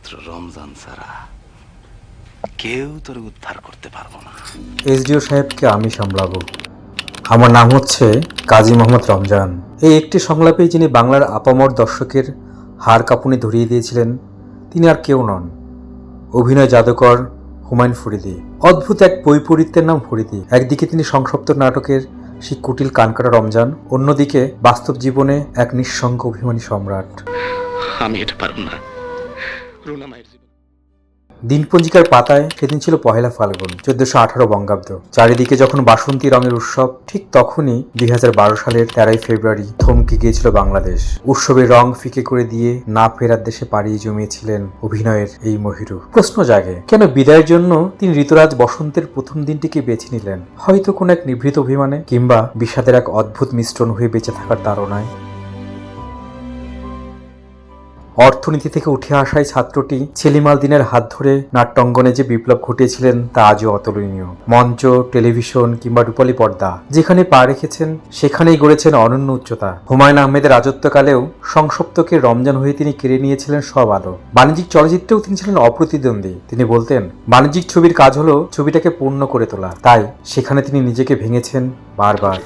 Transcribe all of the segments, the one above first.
একমাত্র রমজান ছাড়া কেউ তোর উদ্ধার করতে পারবো না। এসডিও সাহেবকে আমি সামলাবো। আমার নাম হচ্ছে কাজী মোহাম্মদ রমজান। এই একটি সংলাপেই যিনি বাংলার আপামর দর্শকের হাড় কাঁপুনি ধরিয়ে দিয়েছিলেন, তিনি আর কেউ নন, অভিনয় জাদুকর হুমায়ুন ফরিদী। অদ্ভুত এক বৈপরীত্যের নাম ফরিদী। একদিকে তিনি সংসপ্ত নাটকের সেই কুটিল কানকাটা রমজান, অন্যদিকে বাস্তব জীবনে এক নিঃসঙ্গ অভিমানী সম্রাট। আমি এটা পারবো না। রুনা মায়ের জীবন। দিনপঞ্জিকার পাতায় সেদিন ছিল পহেলা ফাল্গুন 1418 বঙ্গাব্দ। চারিদিকে যখন বাসন্তী রঙের উৎসব, ঠিক তখনই 2012 সালের 13 ফেব্রুয়ারি থমকে গিয়েছিল বাংলাদেশ। উৎসবের রং ফিকে করে দিয়ে না ফেরার দেশে পাড়িয়ে জমিয়েছিলেন অভিনয়ের এই মহিরু। প্রশ্ন জাগে, কেন বিদায়ের জন্য তিনি ঋতুরাজ বসন্তের প্রথম দিনটিকে বেছে নিলেন? হয়তো কোনো এক নিভৃত অভিমানে, কিংবা বিষাদের এক অদ্ভুত মিশ্রণ হয়ে বেঁচে থাকার তাড়নায়। অর্থনীতি থেকে উঠে আসায় ছাত্রটি ছেলিমাল দিনের হাত ধরে নাট্যাঙ্গনে যে বিপ্লব ঘটিয়েছিলেন তা আজও অতুলনীয়। মঞ্চ, টেলিভিশন কিংবা রূপালী পর্দা যেখানে পা রেখেছেন সেখানেই গড়েছেন অনন্য উচ্চতা। হুমায়ুন আহমেদের রাজত্বকালেও সংসপ্তকে রমজান হয়ে তিনি কেড়ে নিয়েছিলেন সব আলো। বাণিজ্যিক চলচ্চিত্রেও তিনি ছিলেন অপ্রতিদ্বন্দ্বী। তিনি বলতেন, বাণিজ্যিক ছবির কাজ হলো ছবিটাকে পূর্ণ করে তোলা। তাই সেখানে তিনি নিজেকে ভেঙেছেন বারবার।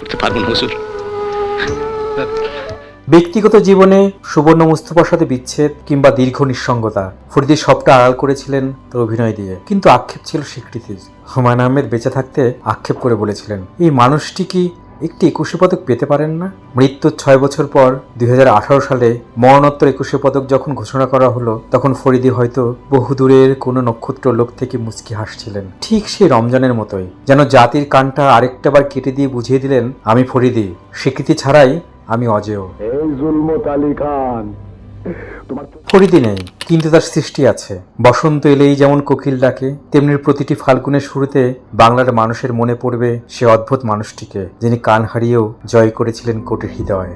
ব্যক্তিগত জীবনে সুবর্ণ মুস্তফার সাথে বিচ্ছেদ কিংবা দীর্ঘ নিঃসঙ্গতা, ফরিদী সবটা আড়াল করেছিলেন তার অভিনয় দিয়ে। কিন্তু আক্ষেপ ছিল স্বীকৃতির। হুমায়ুন আহমেদ বেঁচে থাকতে আক্ষেপ করে বলেছিলেন, এই মানুষটি কি একটি 21 পদক পেতে পারেন না? মৃত্যুর 6 বছর পর 2018 সালে মরণোত্তর 21 পদক যখন ঘোষণা করা হলো, তখন ফরিদী হয়তো বহুদূরের কোনো নক্ষত্র লোক থেকে মুচকি হাসছিলেন। ঠিক সেই রমজানের মতোই, যেন জাতির কানটা আরেকটা বার কেটে দিয়ে বুঝিয়ে দিলেন, আমি ফরিদী, স্বীকৃতি ছাড়াই আমি অজেয়। ফরিদী নেই, কিন্তু তার সৃষ্টি আছে। বসন্ত এলেই যেমন কোকিল ডাকে, তেমনি প্রতিটি ফাল্গুনের শুরুতে বাংলার মানুষের মনে পড়বে সে অদ্ভুত মানুষটিকে, যিনি কান হারিয়েও জয় করেছিলেন কোটির হৃদয়।